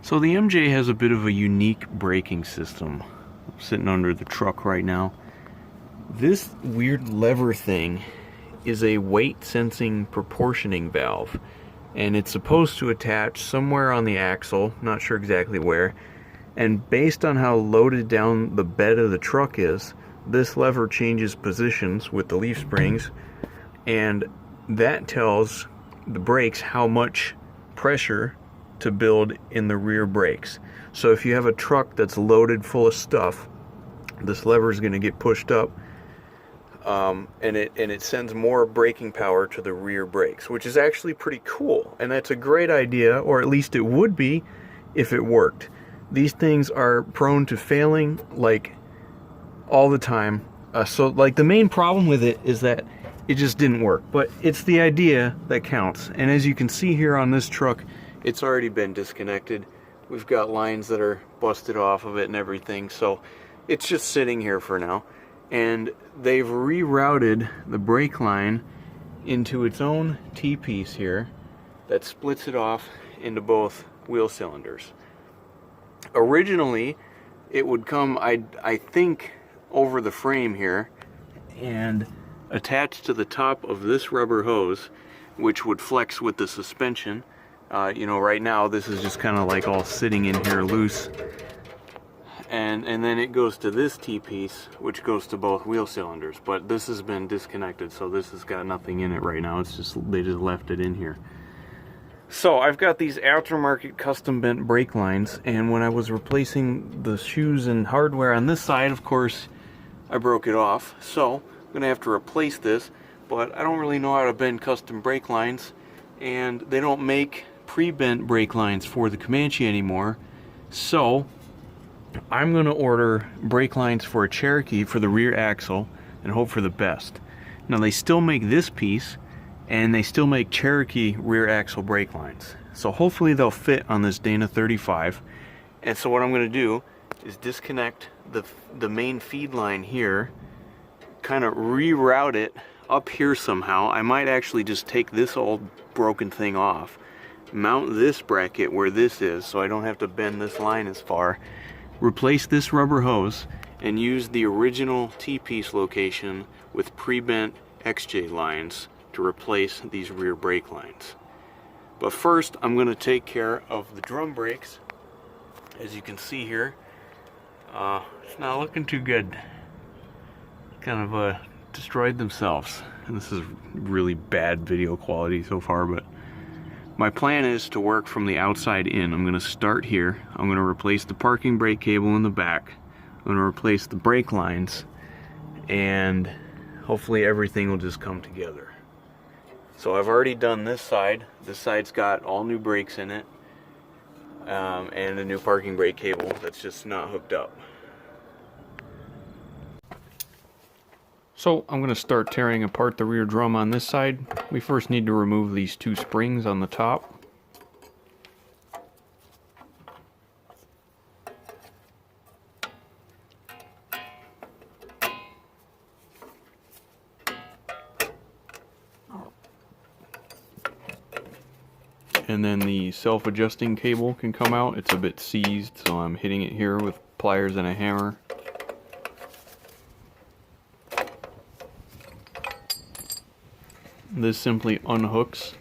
So the MJ has a bit of a unique braking system. I'm sitting under the truck right now. This weird lever thing is a weight sensing proportioning valve, and it's supposed to attach somewhere on the axle, not sure exactly where, and based on how loaded down the bed of the truck is, this lever changes positions with the leaf springs, and that tells the brakes how much pressure to build in the rear brakes. So if you have a truck that's loaded full of stuff, this lever is going to get pushed up, and it sends more braking power to the rear brakes, which is actually pretty cool. And that's a great idea, or at least it would be if it worked. These things are prone to failing like all the time. So like the main problem with it is that it just didn't work, but it's the idea that counts. And as you can see here on this truck, it's already been disconnected. We've got lines that are busted off of it and everything, so it's just sitting here for now. And they've rerouted the brake line into its own T-piece here that splits it off into both wheel cylinders. Originally, it would come, I think, over the frame here and attached to the top of this rubber hose, which would flex with the suspension. You know, right now this is just kind of like all sitting in here loose. And then it goes to this T-piece, which goes to both wheel cylinders. But this has been disconnected, so this has got nothing in it right now. It's just, they just left it in here. So I've got these aftermarket custom bent brake lines, and when I was replacing the shoes and hardware on this side, of course, I broke it off. So I'm gonna have to replace this, but I don't really know how to bend custom brake lines, and they don't make pre-bent brake lines for the Comanche anymore. So I'm gonna order brake lines for a Cherokee for the rear axle and hope for the best. Now they still make this piece, and they still make Cherokee rear axle brake lines. So hopefully they'll fit on this Dana 35. And so what I'm gonna do is disconnect the main feed line here, kind of reroute it up here somehow. I might actually just take this old broken thing off, mount this bracket where this is so I don't have to bend this line as far, replace this rubber hose, and use the original T-piece location with pre-bent XJ lines to replace these rear brake lines. But first I'm going to take care of the drum brakes. As you can see here, it's not looking too good. Kind of destroyed themselves, and this is really bad video quality so far, but my plan is to work from the outside in. I'm going to start here. I'm going to replace the parking brake cable in the back. I'm going to replace the brake lines, and hopefully everything will just come together. So I've already done this side. This side's got all new brakes in it, and a new parking brake cable that's just not hooked up. So I'm going to start tearing apart the rear drum on this side. We first need to remove these two springs on the top. And then the self-adjusting cable can come out. It's a bit seized, so I'm hitting it here with pliers and a hammer. This simply unhooks.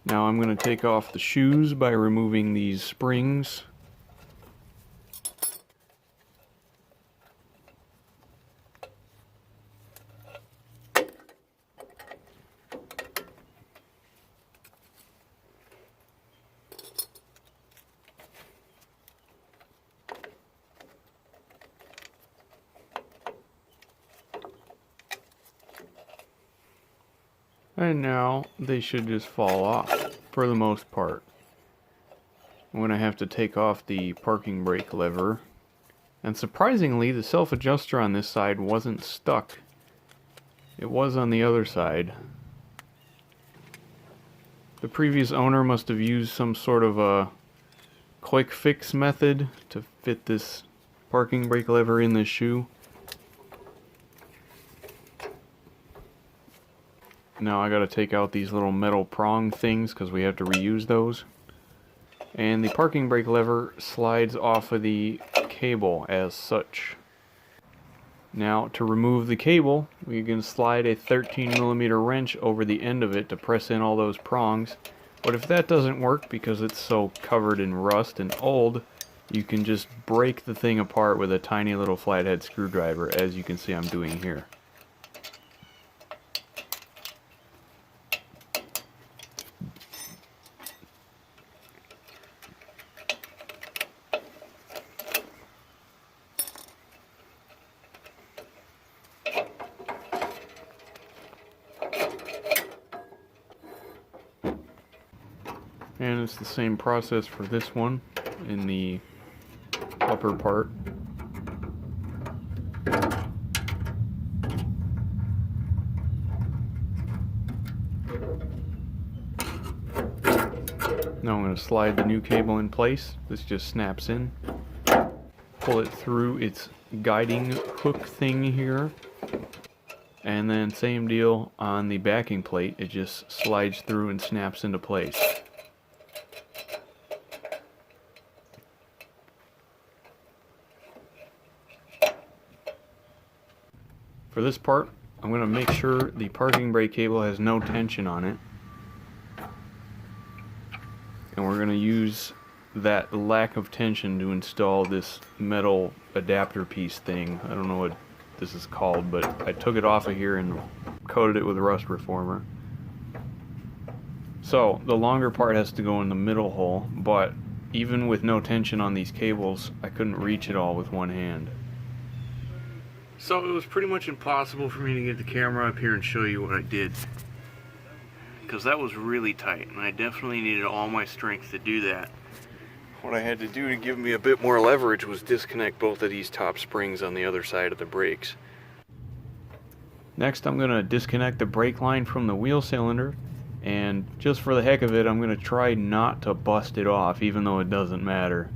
Now I'm going to take off the shoes by removing these springs. And now they should just fall off for the most part. I'm going to have to take off the parking brake lever. And surprisingly, the self-adjuster on this side wasn't stuck. It was on the other side. The previous owner must have used some sort of a quick fix method to fit this parking brake lever in this shoe. Now I gotta take out these little metal prong things because we have to reuse those. And the parking brake lever slides off of the cable as such. Now, to remove the cable, we can slide a 13mm wrench over the end of it to press in all those prongs. But if that doesn't work because it's so covered in rust and old, you can just break the thing apart with a tiny little flathead screwdriver, as you can see I'm doing here. And it's the same process for this one in the upper part. Now I'm going to slide the new cable in place. This just snaps in. Pull it through its guiding hook thing here. And then same deal on the backing plate. It just slides through and snaps into place. For this part, I'm going to make sure the parking brake cable has no tension on it. And we're going to use that lack of tension to install this metal adapter piece thing. I don't know what this is called, but I took it off of here and coated it with rust reformer. So the longer part has to go in the middle hole, but even with no tension on these cables, I couldn't reach it all with one hand. So it was pretty much impossible for me to get the camera up here and show you what I did, because that was really tight and I definitely needed all my strength to do that. What I had to do to give me a bit more leverage was disconnect both of these top springs on the other side of the brakes. Next I'm going to disconnect the brake line from the wheel cylinder, and just for the heck of it I'm going to try not to bust it off, even though it doesn't matter.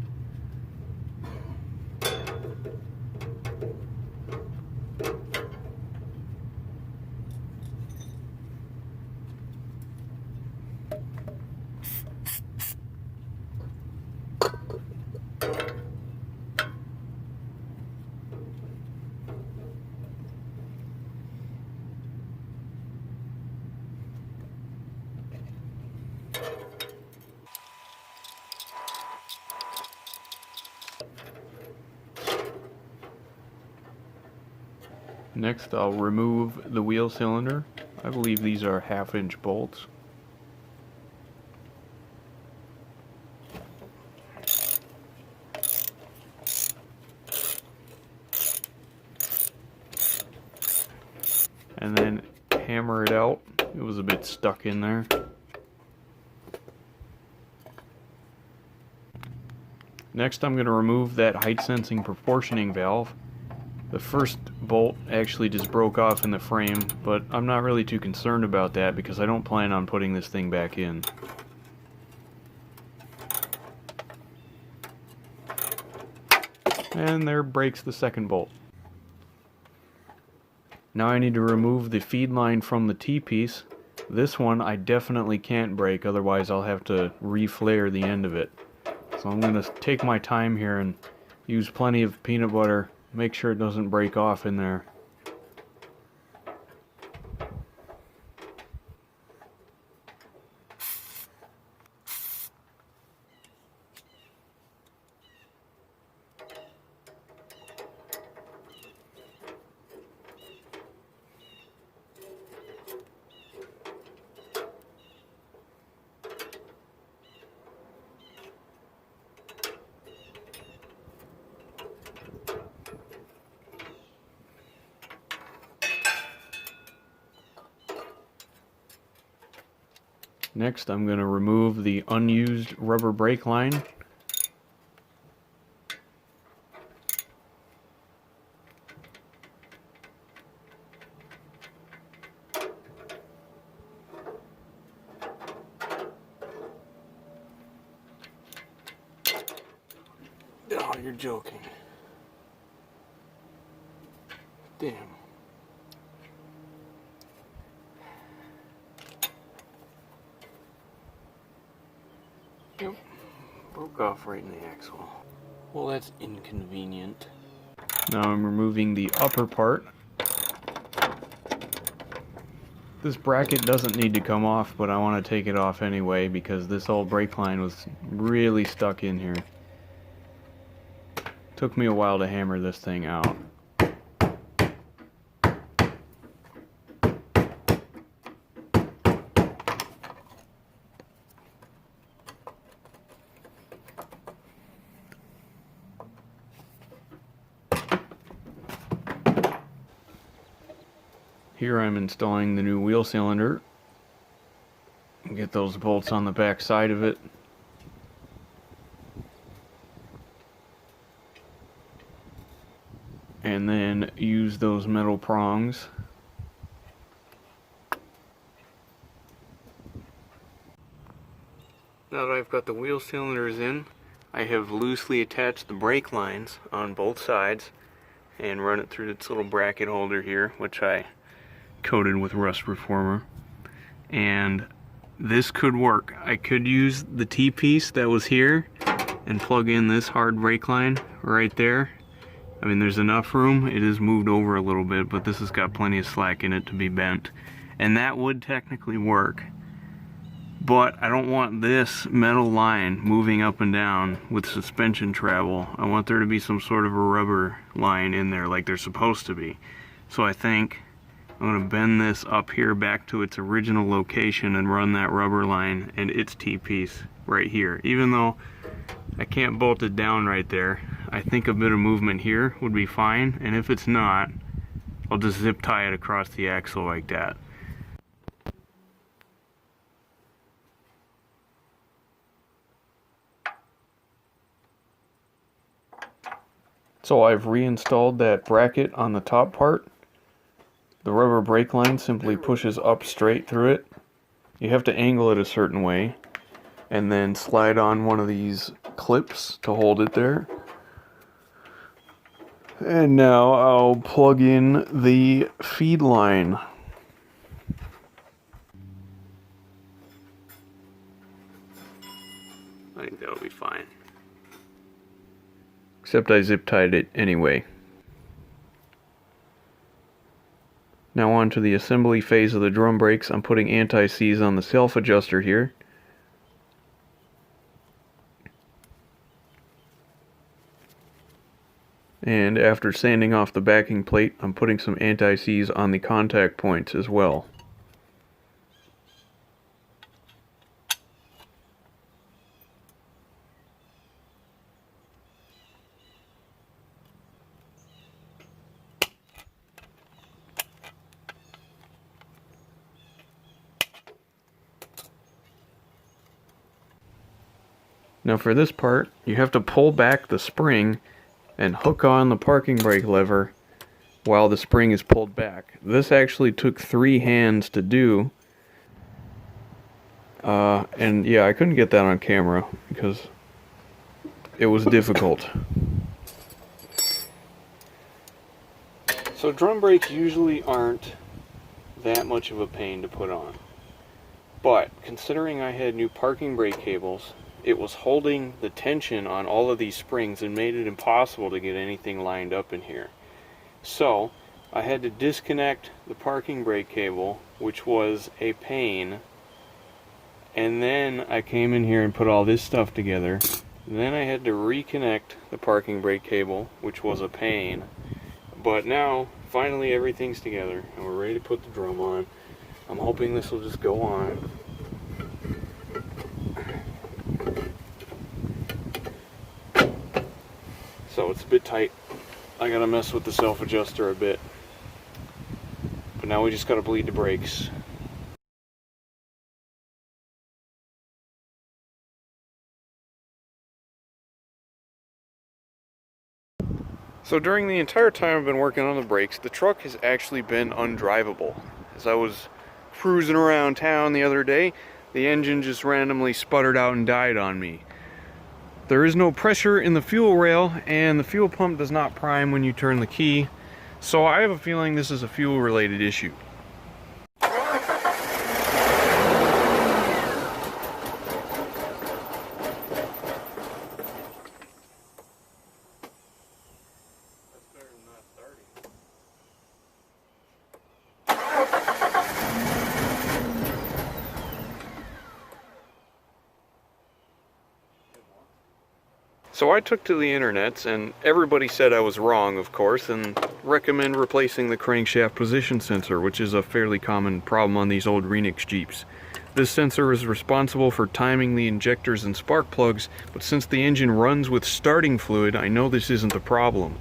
Next I'll remove the wheel cylinder. I believe these are 1/2-inch bolts. And then hammer it out. It was a bit stuck in there. Next I'm going to remove that height sensing proportioning valve. The first bolt actually just broke off in the frame, but I'm not really too concerned about that because I don't plan on putting this thing back in. And there breaks the second bolt. Now I need to remove the feed line from the T-piece. This one I definitely can't break, otherwise I'll have to re-flare the end of it. So I'm going to take my time here and use plenty of peanut butter. Make sure it doesn't break off in there. Next, I'm going to remove the unused rubber brake line. Oh, you're joking. Damn. Yep. broke off right in the axle. Well, that's inconvenient. Now I'm removing the upper part. This bracket doesn't need to come off, but I want to take it off anyway because this old brake line was really stuck in here. Took me a while to hammer this thing out. Here I'm installing the new wheel cylinder. Get those bolts on the back side of it. And then use those metal prongs. Now that I've got the wheel cylinders in, I have loosely attached the brake lines on both sides and run it through this little bracket holder here, which I coated with rust reformer. And this could work. I could use the T-piece that was here and plug in this hard brake line right there. I mean, there's enough room. It is moved over a little bit, but this has got plenty of slack in it to be bent. And that would technically work. But I don't want this metal line moving up and down with suspension travel. I want there to be some sort of a rubber line in there like they're supposed to be. So I think I'm going to bend this up here back to its original location and run that rubber line and its T-piece right here. Even though I can't bolt it down right there, I think a bit of movement here would be fine. And if it's not, I'll just zip tie it across the axle like that. So I've reinstalled that bracket on the top part. The rubber brake line simply pushes up straight through it. You have to angle it a certain way and then slide on one of these clips to hold it there. And now I'll plug in the feed line. I think that'll be fine. Except I zip tied it anyway. Now on to the assembly phase of the drum brakes. I'm putting anti-seize on the self-adjuster here. And after sanding off the backing plate, I'm putting some anti-seize on the contact points as well. Now for this part, you have to pull back the spring and hook on the parking brake lever while the spring is pulled back. This actually took 3 hands to do. And yeah, I couldn't get that on camera because it was difficult. So drum brakes usually aren't that much of a pain to put on. But considering I had new parking brake cables, it was holding the tension on all of these springs and made it impossible to get anything lined up in here. So I had to disconnect the parking brake cable, which was a pain, and then I came in here and put all this stuff together. Then I had to reconnect the parking brake cable, which was a pain. But now finally everything's together and we're ready to put the drum on. I'm hoping this will just go on. So it's a bit tight. I gotta mess with the self-adjuster a bit. But now we just gotta bleed the brakes. So during the entire time I've been working on the brakes, the truck has actually been undrivable. As I was cruising around town the other day, the engine just randomly sputtered out and died on me. There is no pressure in the fuel rail, and the fuel pump does not prime when you turn the key, so I have a feeling this is a fuel-related issue. So I took to the internets, and everybody said I was wrong, of course, and recommend replacing the crankshaft position sensor, which is a fairly common problem on these old Renix Jeeps. This sensor is responsible for timing the injectors and spark plugs, but since the engine runs with starting fluid, I know this isn't the problem.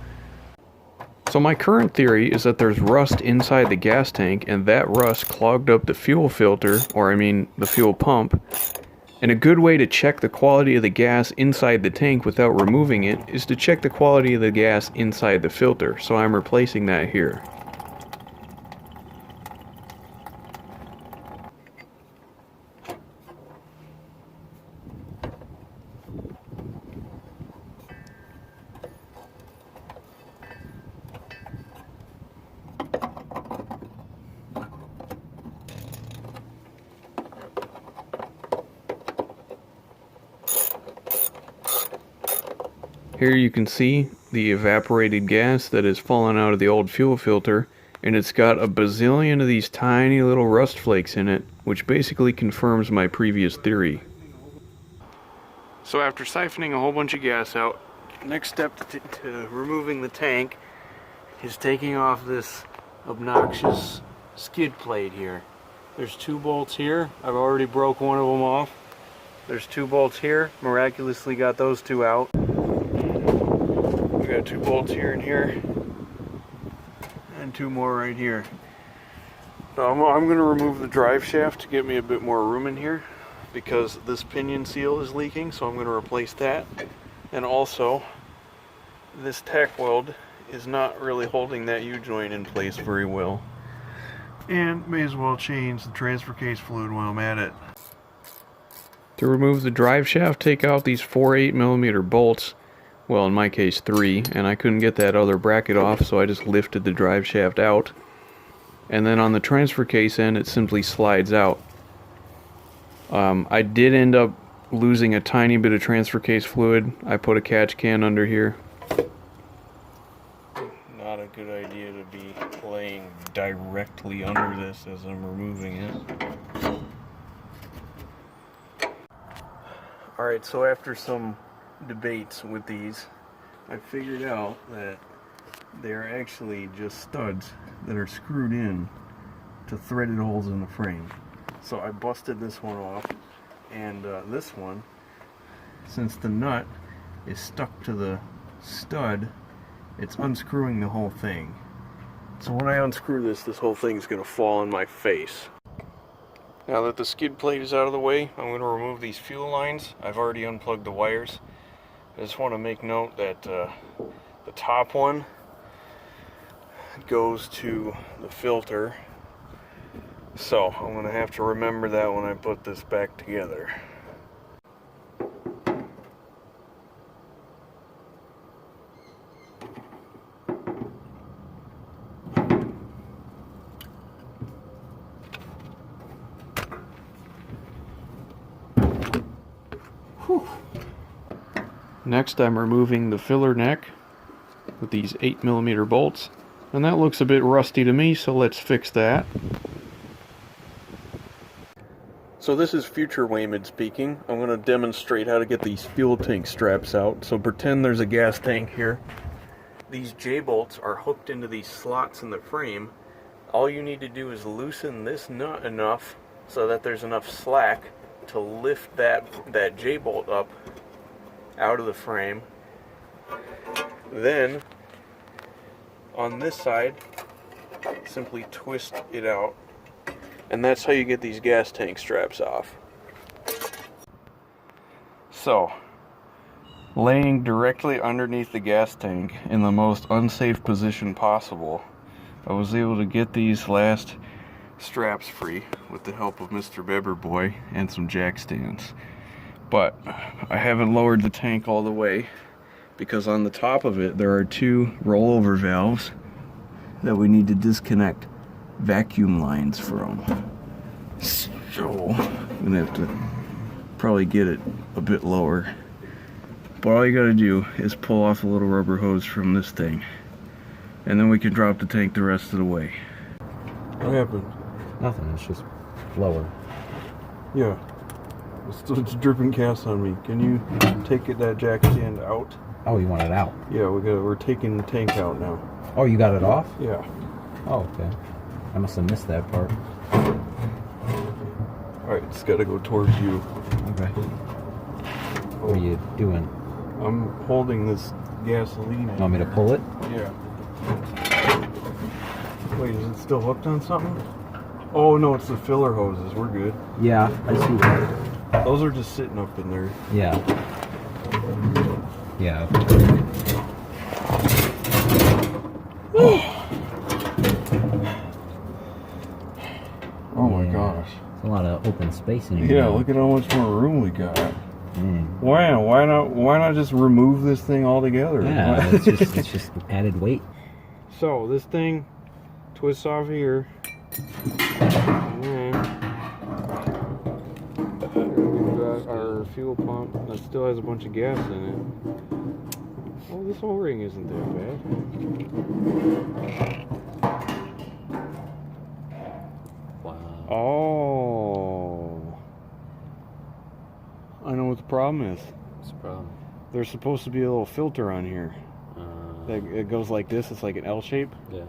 So my current theory is that there's rust inside the gas tank, and that rust clogged up the fuel filter, or I mean the fuel pump. And a good way to check the quality of the gas inside the tank without removing it is to check the quality of the gas inside the filter, so I'm replacing that here. Here you can see the evaporated gas that has fallen out of the old fuel filter, and it's got a bazillion of these tiny little rust flakes in it, which basically confirms my previous theory. So after siphoning a whole bunch of gas out, next step to removing the tank is taking off this obnoxious skid plate here. There's 2 bolts here. I've already broke one of them off. There's 2 bolts here. Miraculously got those 2 out. We got 2 bolts here and here, and 2 more right here. So I'm going to remove the drive shaft to get me a bit more room in here, because this pinion seal is leaking, so I'm going to replace that. And also, this tack weld is not really holding that U-joint in place very well. And may as well change the transfer case fluid while I'm at it. To remove the drive shaft, take out these 4 8mm bolts. Well, in my case 3, and I couldn't get that other bracket off, so I just lifted the drive shaft out. And then on the transfer case end, it simply slides out. I did end up losing a tiny bit of transfer case fluid. I put a catch can under here. Not a good idea to be laying directly under this as I'm removing it. Alright, so after some debates with these, I figured out that they're actually just studs that are screwed in to threaded holes in the frame. So I busted this one off, and this one, since the nut is stuck to the stud, it's unscrewing the whole thing. So when I unscrew this whole thing's going to fall in my face. Now that the skid plate is out of the way, I'm going to remove these fuel lines. I've already unplugged the wires. I just want to make note that the top one goes to the filter, so I'm going to have to remember that when I put this back together. Whew. Next, I'm removing the filler neck with these 8mm bolts, and that looks a bit rusty to me, so let's fix that. So this is future Waymond speaking. I'm going to demonstrate how to get these fuel tank straps out. So pretend there's a gas tank here. These J-bolts are hooked into these slots in the frame. All you need to do is loosen this nut enough so that there's enough slack to lift that J-bolt up out of the frame. Then on this side, simply twist it out, and that's how you get these gas tank straps off. So, laying directly underneath the gas tank in the most unsafe position possible, I was able to get these last straps free with the help of Mr. Bebber Boy and some jack stands. But I haven't lowered the tank all the way, because on the top of it there are 2 rollover valves that we need to disconnect vacuum lines from. So I'm gonna have to probably get it a bit lower. But all you gotta do is pull off a little rubber hose from this thing, and then we can drop the tank the rest of the way. What happened? Nothing, it's just lower. Yeah. It's dripping gas on me. Can you take that jack stand out? Oh, you want it out? Yeah, we're taking the tank out now. Oh, you got it off? Yeah. Oh, okay. I must have missed that part. Alright, it's got to go towards you. Okay. What are you doing? I'm holding this gasoline. You want me to pull it? Yeah. Wait, is it still hooked on something? Oh no, it's the filler hoses. We're good. Yeah, I see that. Those are just sitting up in there. Yeah. Yeah. Oh my gosh. There's a lot of open space in here. Yeah, look at how much more room we got. Mm. Why not just remove this thing altogether? Yeah, it's just added weight. So this thing twists off here. And then we've got our fuel pump that still has a bunch of gas in it. Oh, this O-ring isn't that bad. Wow. Oh, I know what the problem is. What's the problem? There's supposed to be a little filter on here. It goes like this. It's like an L shape. Yeah.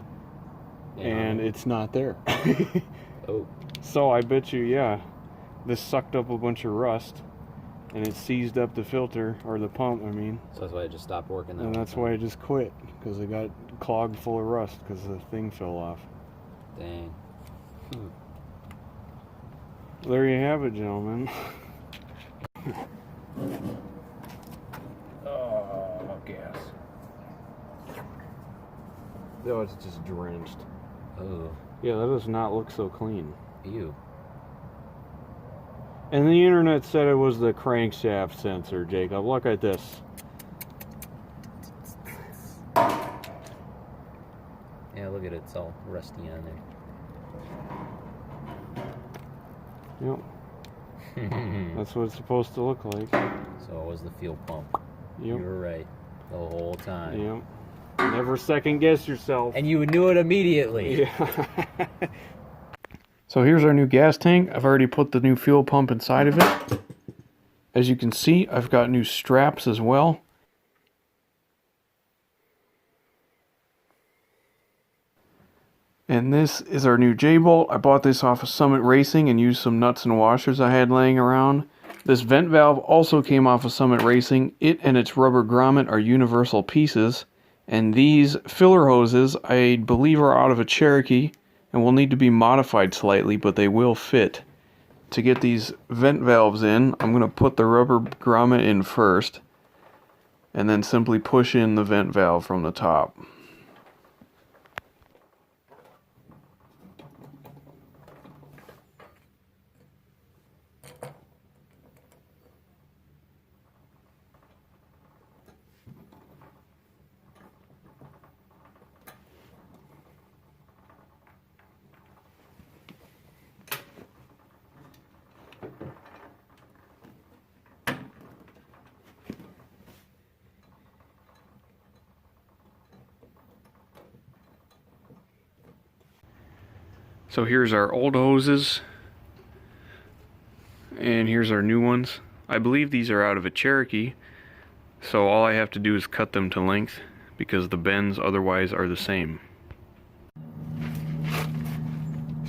And it's not there. Oh. So I bet you, yeah, this sucked up a bunch of rust, and it seized up the filter, or the pump, I mean. So that's why it just stopped working. And that's why I just quit, because it got clogged full of rust, because the thing fell off. Dang. There you have it, gentlemen. Oh, gas. Oh, it's just drenched. Oh. Yeah, that does not look so clean. Ew. And the internet said it was the crankshaft sensor, Jacob. Look at this. Yeah, look at it. It's all rusty on there. Yep. That's what it's supposed to look like. So it was the fuel pump. Yep. You were right the whole time. Yep. Never second guess yourself. And you knew it immediately. Yeah. So here's our new gas tank. I've already put the new fuel pump inside of it. As you can see, I've got new straps as well. And this is our new J-bolt. I bought this off of Summit Racing and used some nuts and washers I had laying around. This vent valve also came off of Summit Racing. It and its rubber grommet are universal pieces. And these filler hoses, I believe, are out of a Cherokee and will need to be modified slightly, but they will fit. To get these vent valves in, I'm going to put the rubber grommet in first and then simply push in the vent valve from the top. So here's our old hoses, and here's our new ones. I believe these are out of a Cherokee, so all I have to do is cut them to length because the bends otherwise are the same.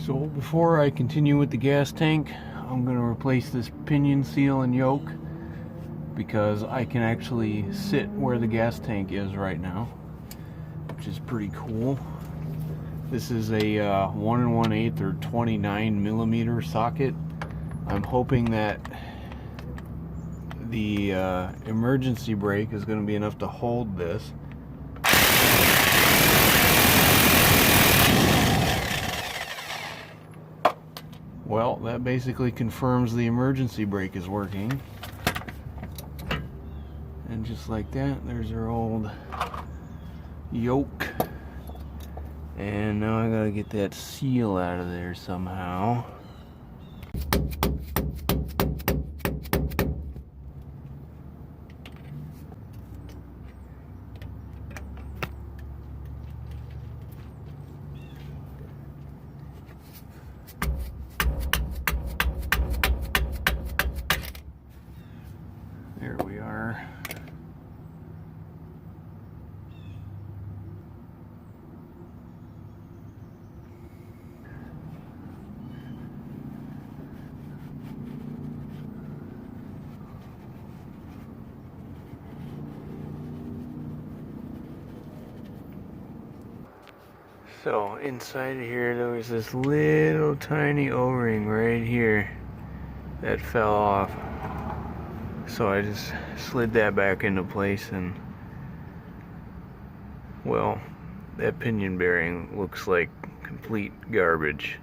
So before I continue with the gas tank, I'm going to replace this pinion seal and yoke because I can actually sit where the gas tank is right now, which is pretty cool. This is a 1 1/8 or 29 millimeter socket. I'm hoping that the emergency brake is going to be enough to hold this. Well, that basically confirms the emergency brake is working. And just like that, there's our old yoke. And now I gotta get that seal out of there somehow. So inside of here there was this little tiny O-ring right here that fell off. So I just slid that back into place, and well, that pinion bearing looks like complete garbage.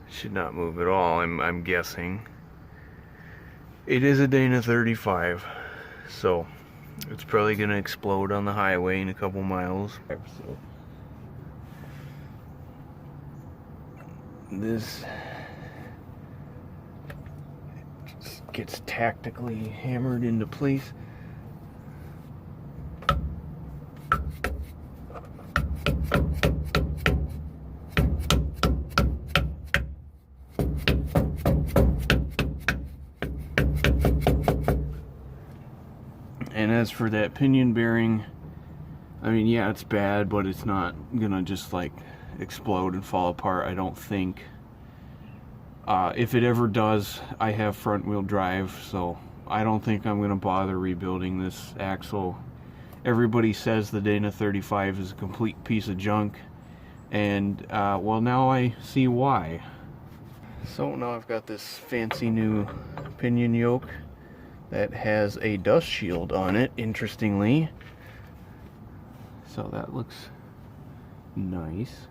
Should not move at all, I'm guessing. It is a Dana 35, so it's probably gonna explode on the highway in a couple miles. So this just gets tactically hammered into place. And as for that pinion bearing, I mean, yeah, it's bad, but it's not gonna just like explode and fall apart, I don't think. If it ever does, I have front wheel drive, so I don't think I'm gonna bother rebuilding this axle. Everybody says the Dana 35 is a complete piece of junk, and well, now I see why. So now I've got this fancy new pinion yoke that has a dust shield on it, interestingly. So that looks nice.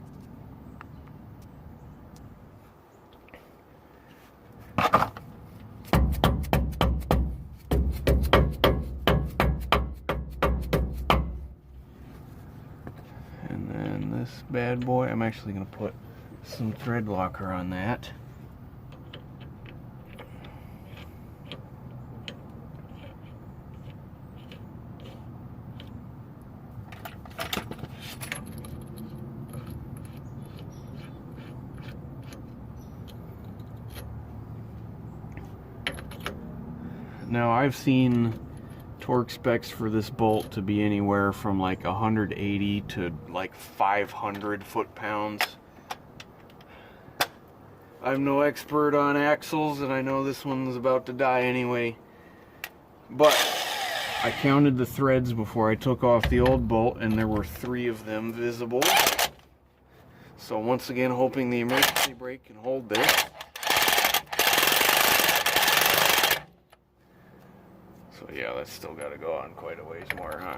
And then this bad boy, I'm actually going to put some thread locker on that. Now I've seen torque specs for this bolt to be anywhere from like 180 to like 500 foot-pounds. I'm no expert on axles, and I know this one's about to die anyway, but I counted the threads before I took off the old bolt, and there were 3 of them visible. So once again, hoping the emergency brake can hold this. So yeah, that's still got to go on quite a ways more, huh?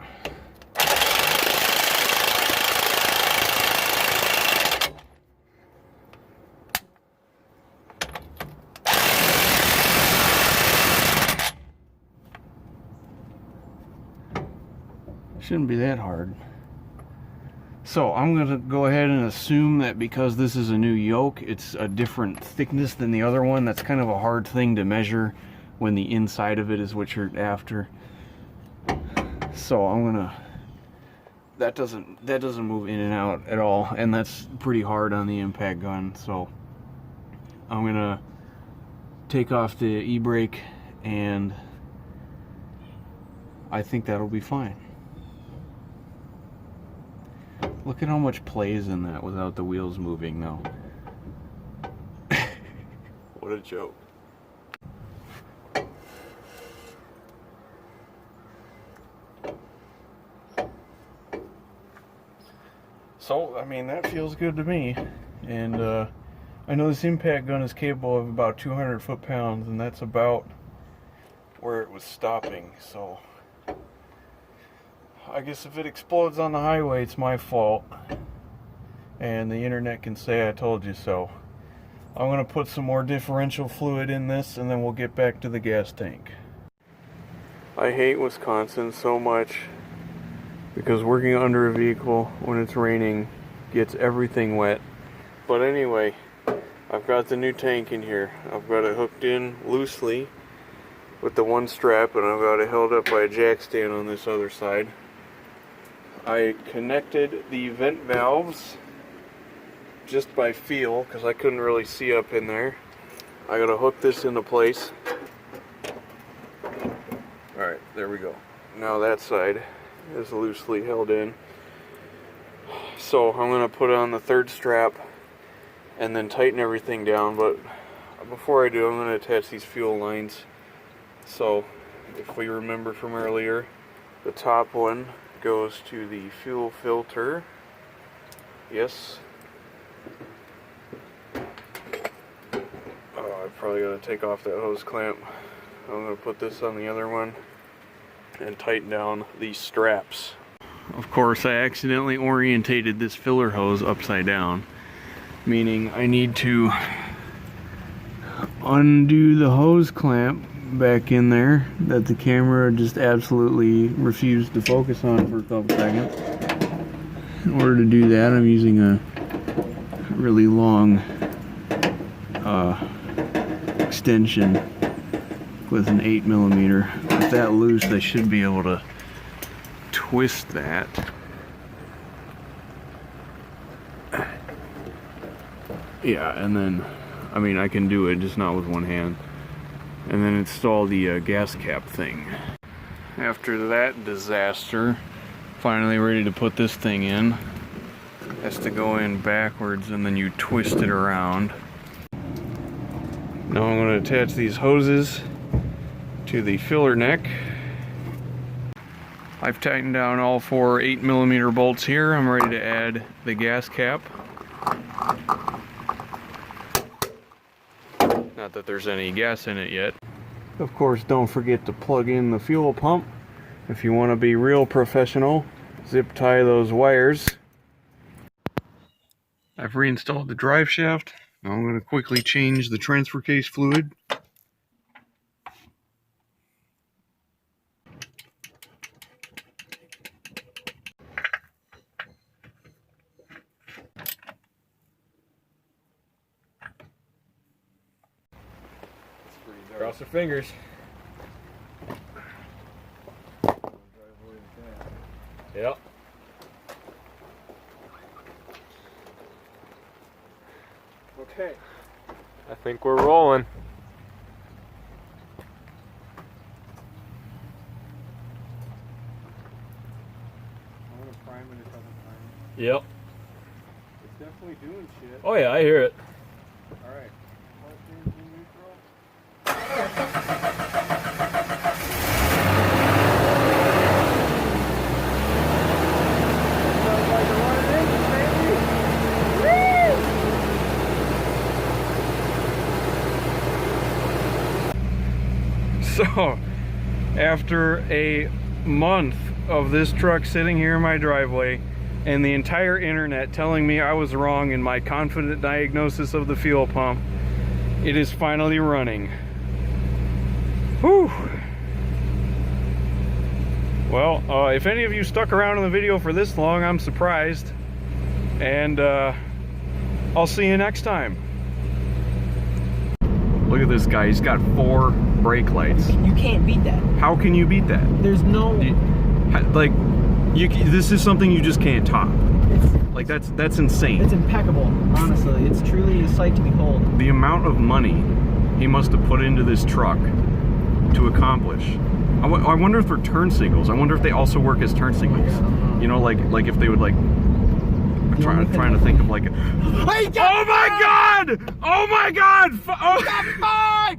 Shouldn't be that hard. So I'm going to go ahead and assume that because this is a new yoke, it's a different thickness than the other one. That's kind of a hard thing to measure when the inside of it is what you're after. So I'm gonna, that doesn't move in and out at all, and that's pretty hard on the impact gun. So I'm gonna take off the e-brake, and I think that'll be fine. Look at how much play is in that without the wheels moving now. What a joke. So, I mean, that feels good to me, and I know this impact gun is capable of about 200 foot-pounds, and that's about where it was stopping, so I guess if it explodes on the highway, it's my fault, and the internet can say I told you so. I'm going to put some more differential fluid in this, and then we'll get back to the gas tank. I hate Wisconsin so much, because working under a vehicle when it's raining gets everything wet. But anyway, I've got the new tank in here. I've got it hooked in loosely with the one strap, and I've got it held up by a jack stand on this other side. I connected the vent valves just by feel because I couldn't really see up in there. I gotta hook this into place. Alright, there we go. Now that side is loosely held in. So I'm going to put on the third strap and then tighten everything down, but before I do, I'm going to attach these fuel lines. So if we remember from earlier, the top one goes to the fuel filter, Yes. Oh, I probably gotta take off that hose clamp. I'm gonna put this on the other one and tighten down these straps. Of course, I accidentally orientated this filler hose upside down, meaning I need to undo the hose clamp back in there that the camera just absolutely refused to focus on for a couple seconds. In order to do that, I'm using a really long extension with an 8mm. With that loose, I should be able to twist that. Yeah, and then, I mean, I can do it, just not with one hand. And then install the gas cap thing. After that disaster, finally ready to put this thing in. Has to go in backwards and then you twist it around. Now I'm going to attach these hoses to the filler neck. I've tightened down all 4 8mm bolts here. I'm ready to add the gas cap. Not that there's any gas in it yet. Of course, don't forget to plug in the fuel pump. If you want to be real professional, zip tie those wires. I've reinstalled the drive shaft. Now I'm going to quickly change the transfer case fluid. Cross your fingers. Yep. Okay. I think we're rolling. I'm going to prime it a couple times. Yep. It's definitely doing shit. Oh yeah, I hear it. Alright. So, after a month of this truck sitting here in my driveway and the entire internet telling me I was wrong in my confident diagnosis of the fuel pump, it is finally running. Whew. Well, if any of you stuck around in the video for this long, I'm surprised. And I'll see you next time. Look at this guy, he's got 4 brake lights. You can't beat that. How can you beat that? There's no... This is something you just can't top. Like, that's insane. It's impeccable, honestly. It's truly a sight to behold. The amount of money he must have put into this truck to accomplish. I wonder if they're turn signals. I wonder if they also work as turn signals. You know, like if they would, like... I'm trying to think of like... Oh my god! Oh my god! Oh!